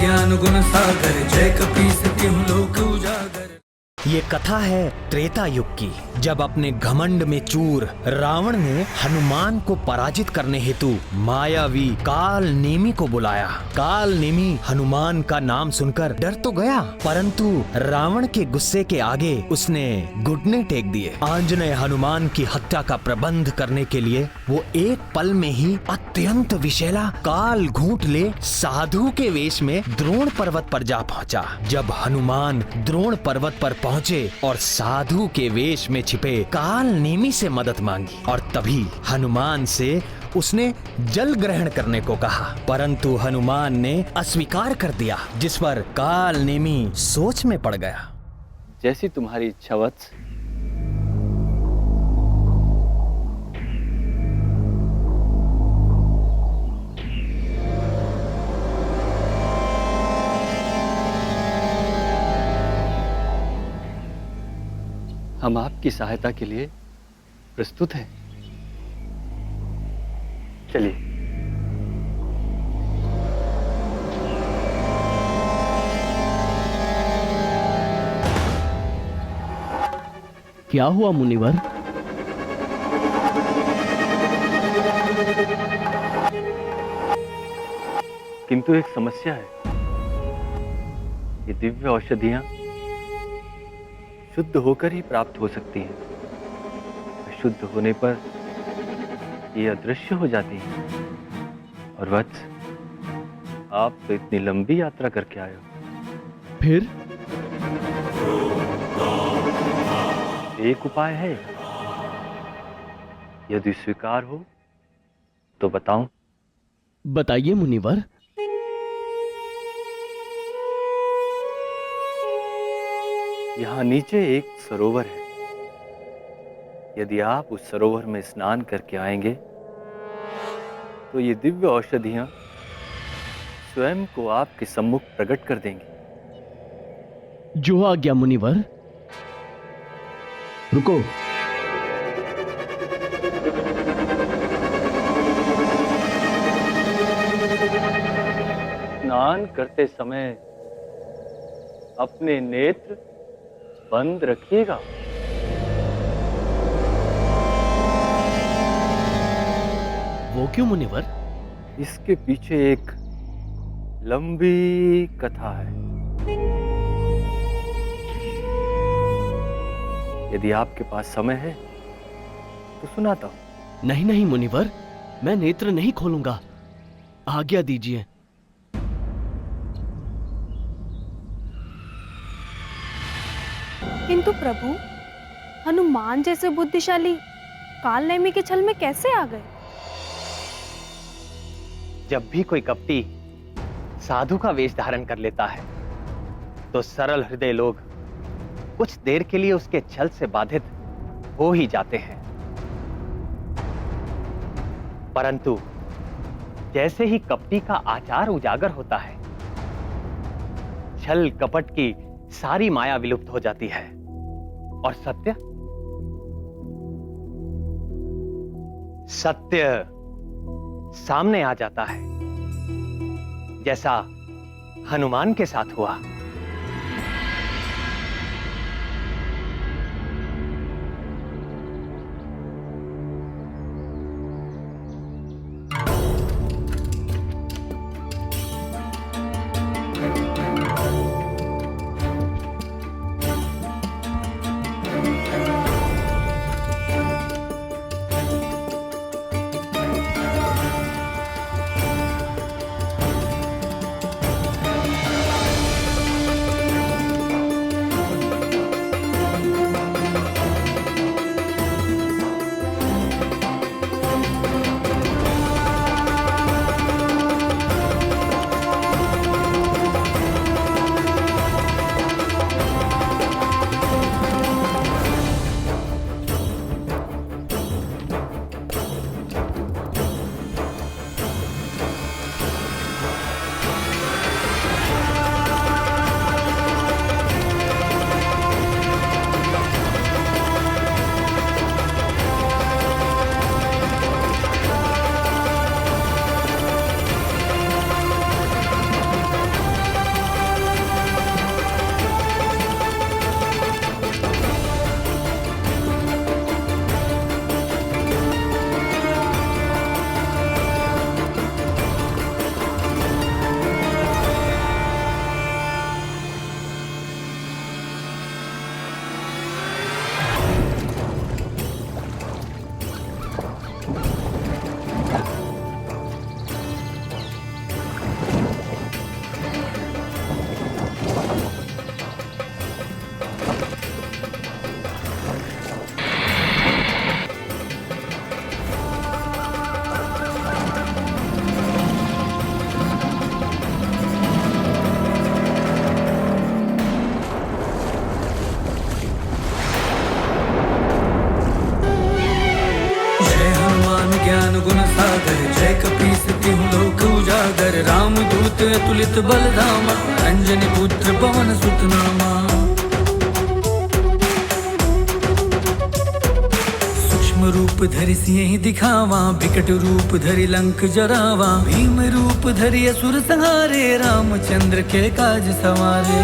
ज्ञान गुण सागर, जय कपीस तिहुँ लोक उजागर। ये कथा है त्रेता युग की, जब अपने घमंड में चूर रावण ने हनुमान को पराजित करने हेतु मायावी काल नेमी को बुलाया। काल नेमी हनुमान का नाम सुनकर डर तो गया, परंतु रावण के गुस्से के आगे उसने घुटने टेक दिए। आंजनेय हनुमान की हत्या का प्रबंध करने के लिए वो एक पल में ही अत्यंत विषैला काल घूंट ले साधु के वेश में द्रोण पर्वत पर जा पहुंचा। जब हनुमान द्रोण पर्वत पर पहुंचे और साधु के वेश में छिपे काल नेमी से मदद मांगी, और तभी हनुमान से उसने जल ग्रहण करने को कहा, परंतु हनुमान ने अस्वीकार कर दिया, जिस पर काल नेमी सोच में पड़ गया। जैसी तुम्हारी इच्छा वत्स। हम आपकी सहायता के लिए प्रस्तुत हैं। चलिए। क्या हुआ मुनिवर? किंतु एक समस्या है। ये दिव्य औषधियां शुद्ध होकर ही प्राप्त हो सकती हैं। अशुद्ध होने पर ये अदृश्य हो जाती हैं। और वत्स, आप तो इतनी लंबी यात्रा करके आए हो। फिर एक उपाय है, यदि स्वीकार हो तो बताऊं। बताइए मुनिवर। यहां नीचे एक सरोवर है। यदि आप उस सरोवर में स्नान करके आएंगे तो ये दिव्य औषधियां स्वयं को आपके सम्मुख प्रकट कर देंगी। जो आज्ञा मुनिवर। रुको। स्नान करते समय अपने नेत्र बंद रखिएगा। वो क्यों मुनिवर? इसके पीछे एक लंबी कथा है। यदि आपके पास समय है तो सुनाता हूं। नहीं नहीं मुनिवर, मैं नेत्र नहीं खोलूंगा, आज्ञा दीजिए। किंतु प्रभु, हनुमान जैसे बुद्धिशाली काल नेमी के छल में कैसे आ गए? जब भी कोई कपटी साधु का वेश धारण कर लेता है तो सरल हृदय लोग कुछ देर के लिए उसके छल से बाधित हो ही जाते हैं, परंतु जैसे ही कपटी का आचार उजागर होता है, छल कपट की सारी माया विलुप्त हो जाती है और सत्य सामने आ जाता है, जैसा हनुमान के साथ हुआ। रामदूत अतुलित बलधामा अंजनी पुत्र पवन सुत नामा। सूक्ष्म रूप धरि सिंह दिखावा विकट रूप धरि लंक जरावा भीम रूप धरि असुर संहारे रामचंद्र के काज सवारे।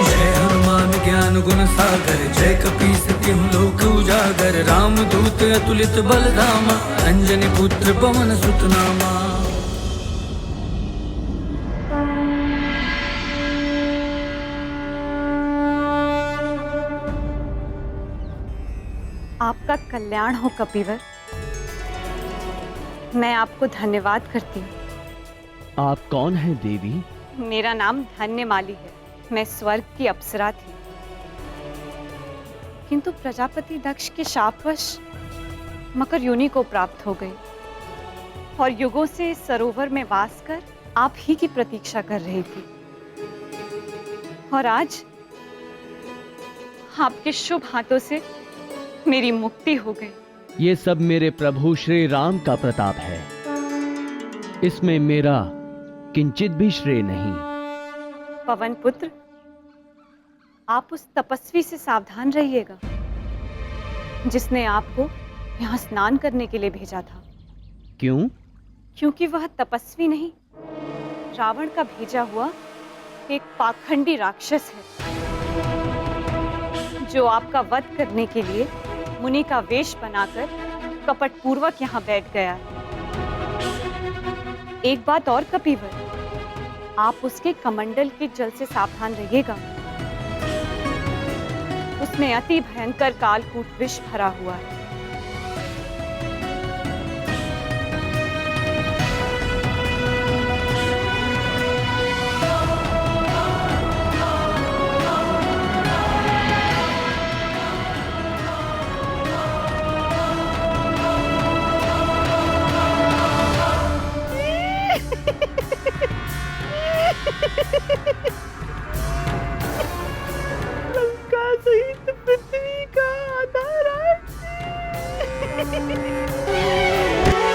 जय हनुमान ज्ञान गुण सागर जय कपीस तिहु लोक उजागर रामदूत अतुलित बलधामा अंजनी पुत्र पवन सुत नामा। आपका कल्याण हो कपिवर। मैं आपको धन्यवाद करती हूँ। आप कौन हैं देवी? मेरा नाम धन्यमाली है। मैं स्वर्ग की अप्सरा थी, किंतु प्रजापति दक्ष के शापवश मकर योनि को प्राप्त हो गई और युगों से इस सरोवर में वास कर आप ही की प्रतीक्षा कर रही थी। और आज आपके शुभ हाथों से मेरी मुक्ति हो गई। ये सब मेरे प्रभु श्री राम का प्रताप है, इसमें मेरा किंचित भी श्रेय नहीं। पवन पुत्र, आप उस तपस्वी से सावधान रहिएगा जिसने आपको यहाँ स्नान करने के लिए भेजा था। क्यों? क्योंकि वह तपस्वी नहीं, रावण का भेजा हुआ एक पाखंडी राक्षस है जो आपका वध करने के लिए मुनि का वेश बनाकर कपटपूर्वक यहाँ बैठ गया है। एक बात और कपिवर, आप उसके कमंडल के जल से सावधान रहिएगा। उसमें अति भयंकर कालकूट विष भरा हुआ है।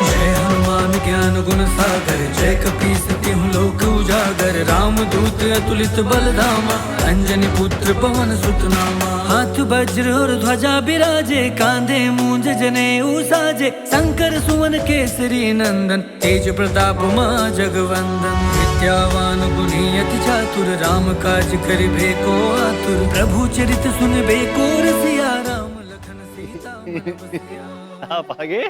जय हनुमान ज्ञान गुण सागर जय कपीस तिहु लोक उजागर रामदूत अतुलित बलधामा अंजनी पुत्र पवन सुत नामा। हाथ वज्र और ध्वजा बिराजे कांधे मूंज जनेऊ साजे शंकर सुवन केसरी नंदन तेज प्रताप मां जगवंदन। विद्यावान गुणी अति चातुर राम काज करिबे को आतुर प्रभु चरित सुनबे को रसिया राम लखन सीता मन बसिया। आप आगे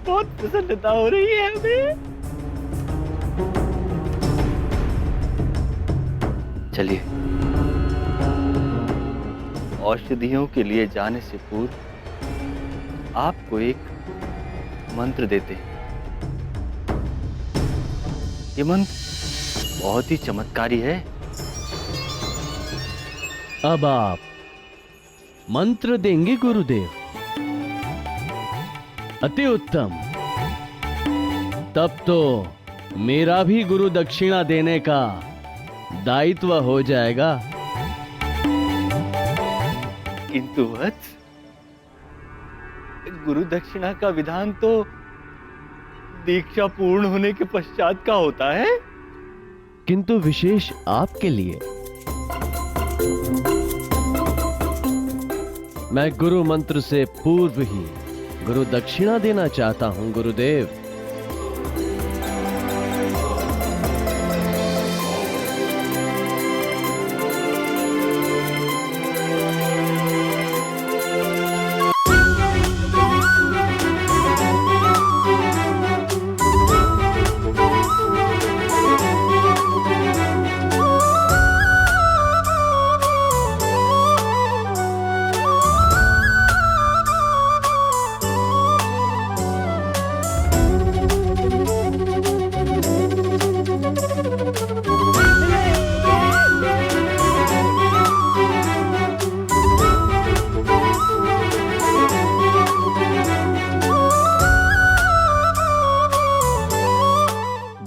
बहुत प्रसन्नता हो रही है हमें। चलिए, औषधियों के लिए जाने से पूर्व आपको एक मंत्र देते हैं। ये मंत्र बहुत ही चमत्कारी है। अब आप मंत्र देंगे गुरुदेव? अति उत्तम। तब तो मेरा भी गुरु दक्षिणा देने का दायित्व हो जाएगा। किंतु वत्स, गुरु दक्षिणा का विधान तो दीक्षा पूर्ण होने के पश्चात का होता है। किंतु विशेष आपके लिए मैं गुरु मंत्र से पूर्व ही गुरु दक्षिणा देना चाहता हूं गुरुदेव।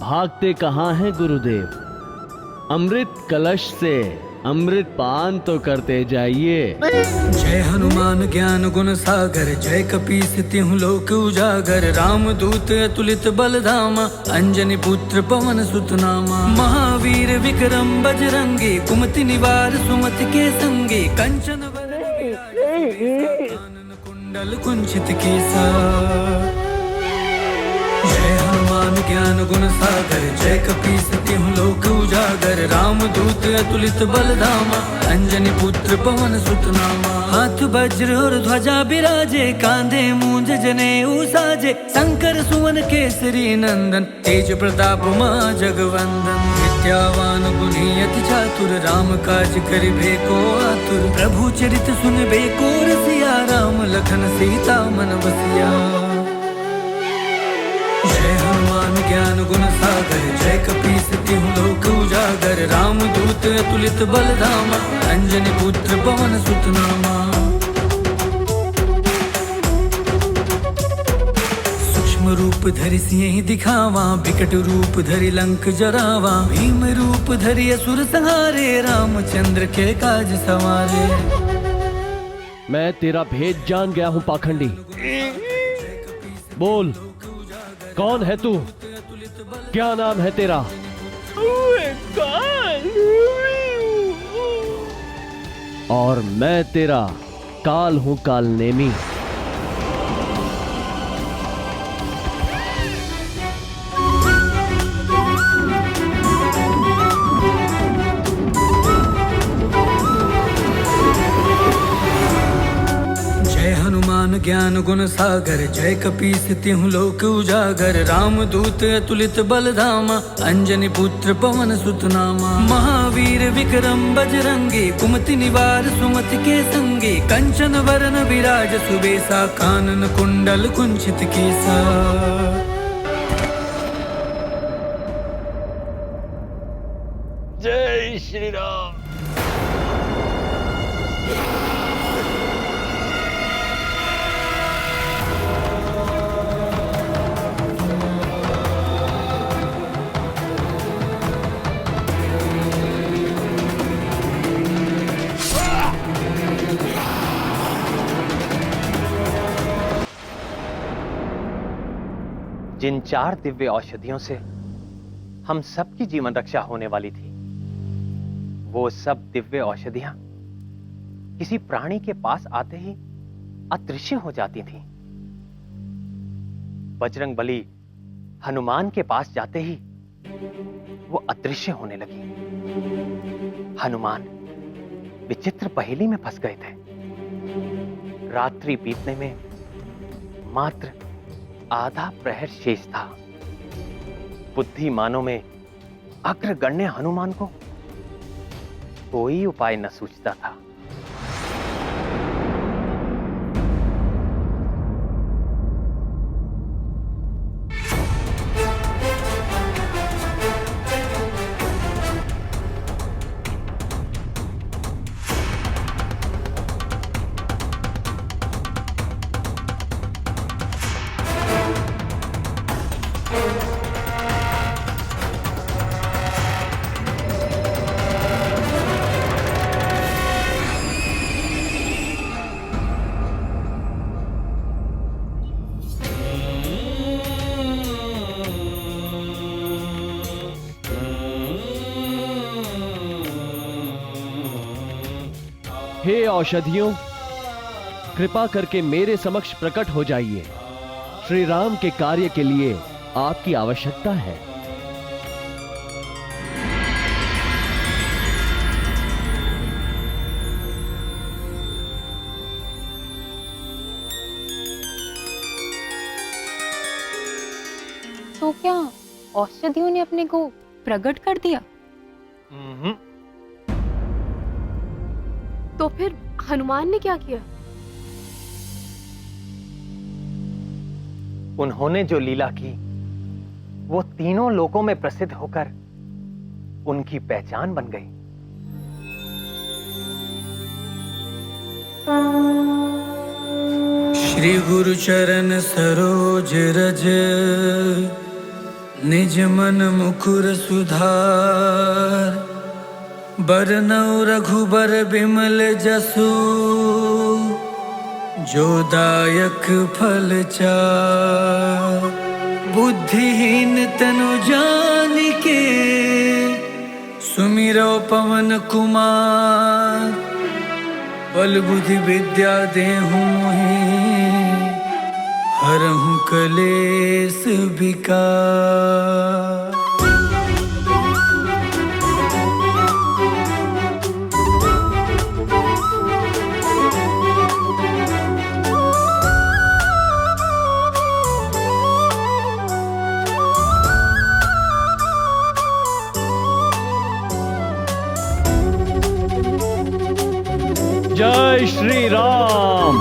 भागते कहां हैं गुरुदेव? अमृत कलश से अमृत पान तो करते जाइए। जय हनुमान ज्ञान गुण सागर, जय कपीस तिहुँ लोक उजागर। राम दूत अतुलित बल धामा, अंजनी पुत्र पवन सुत नामा। महावीर विक्रम बजरंगी, कुमति निवार सुमति के संगी। कंचन वरण विराज कानन कुंडल कुंचित केसा। जय हनुमान ज्ञान गुण सागर, जय कपीस तिहुँ लोक उजागर। राम दूत अतुलित बल धामा, अंजनी पुत्र पवन सुत नामा। हाथ वज्र और ध्वजा बिराजे, कांधे मूंज जनेऊ साजे। शंकर सुवन केसरी नंदन, तेज प्रताप महा जगवंदन। विद्यावान गुणी अति चातुर, राम काज करिबे को आतुर। प्रभु चरित सुनबे को रसिया, राम लखन सीता मन बसिया। जय हनुमान ज्ञान गुण सागर, जय कपीस तिहुँ लोक उजागर। राम दूत अतुलित बल धामा, अंजनी पुत्र पवन सुत नामा। सूक्ष्म रूप धरि सिंह दिखावा, विकट रूप धरि लंक जरावा। भीम रूप धरि असुर संहारे, रामचंद्र के काज सवारे। मैं तेरा भेद जान गया हूं पाखंडी। बोल, कौन है तू? क्या नाम है तेरा? और मैं तेरा काल हूं, काल नेमी। ज्ञान गुण सागर, जय कपीस तिहुँ लोक उजागर। राम दूत अतुलित बल धामा, अंजनी पुत्र पवन सुत नामा। महावीर विक्रम बजरंगी, कुमति निवार सुमति के संगी। कंचन वरण विराज सुबेसा, कानन कुंडल कुंचित केसा। जय श्री राम। जिन 4 दिव्य औषधियों से हम सबकी जीवन रक्षा होने वाली थी, वो सब दिव्य औषधियां किसी प्राणी के पास आते ही अदृश्य हो जाती थीं। बजरंग बली हनुमान के पास जाते ही वो अदृश्य होने लगी। हनुमान विचित्र पहेली में फंस गए थे। रात्रि बीतने में मात्र आधा प्रहर शेष था। बुद्धिमानों में अग्रगण्य हनुमान को कोई उपाय न सूझता था। हे औषधियों, कृपा करके मेरे समक्ष प्रकट हो जाइए। श्री राम के कार्य के लिए आपकी आवश्यकता है। तो क्या औषधियों ने अपने को प्रकट कर दिया? तो फिर हनुमान ने क्या किया? उन्होंने जो लीला की वो तीनों लोकों में प्रसिद्ध होकर उनकी पहचान बन गई। श्री गुरु चरण सरोज रज, निज मन मुकुर सुधार। बरनौ रघुबर बिमल जसु जो दायक फल चार। बुद्धिहीन तनु जानिके सुमिरो पवन कुमार। बल बुद्धि विद्या देहु हरहु कलेस विकार। जय श्री राम।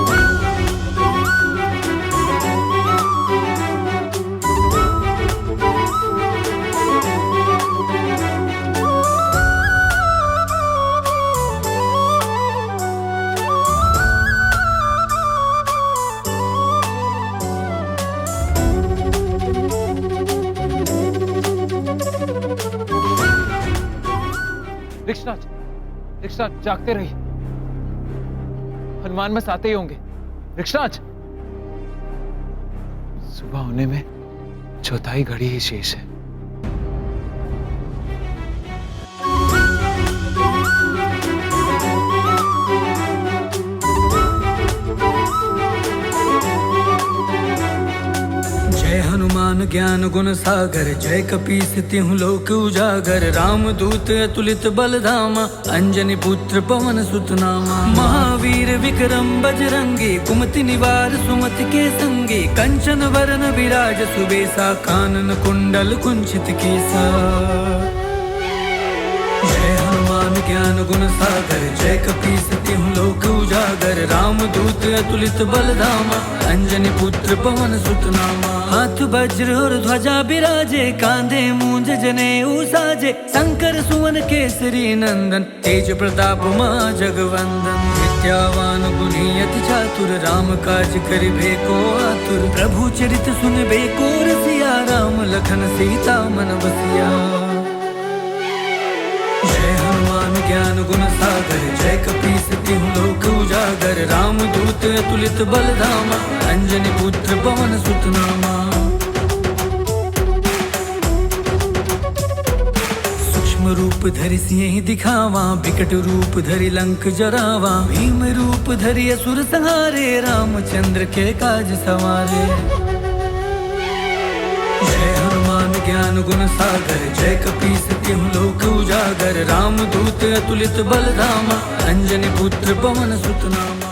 रिक्शा जागते रहिए, हनुमान मस आते ही होंगे। रिक्शराज, सुबह होने में चौथाई घड़ी ही शेष है। जय हनुमान ज्ञान गुण सागर, जय कपीस तिहुँ लोक उजागर। राम दूत अतुलित बल धामा, अंजनी पुत्र पवन सुत नामा। महावीर विक्रम बजरंगी, कुमति निवार सुमति के संगी। कंचन वरन विराज सुबेसा, कानन कुंडल कुंचित केसा। जय हनुमान ज्ञान गुण सागर, जय कपीस तिहुँ लोक उजागर। राम दूत अतुलित बल धामा, अंजनी पुत्र पवन सुत नामा। हाथ वज्र और ध्वजा बिराजे, कांधे मूंज जनेऊ साजे। शंकर सुवन केसरी नंदन, तेज प्रताप महा जगवंदन। विद्यावान गुणी अति चातुर, राम काज करिबे को आतुर। प्रभु चरित सुनबे को रसिया, राम लखन सीता मन बसिया। जय हनुमान ज्ञान गुण सागर, जय कपीस तिहुँ लोक उजागर। राम दूत अतुलित बल धामा, अंजनी पुत्र पवन सुत नामा। सूक्ष्म रूप धरि सिंह दिखावा, विकट रूप धरि लंक जरावा। भीम रूप धरि असुर संहारे, रामचंद्र के काज सवारे। जय हनुमान ज्ञान गुण सागर, जय कपीस तिहुँ लोक उजागर। राम दूत अतुलित बल धामा, अंजनी पुत्र पवन सुत नामा।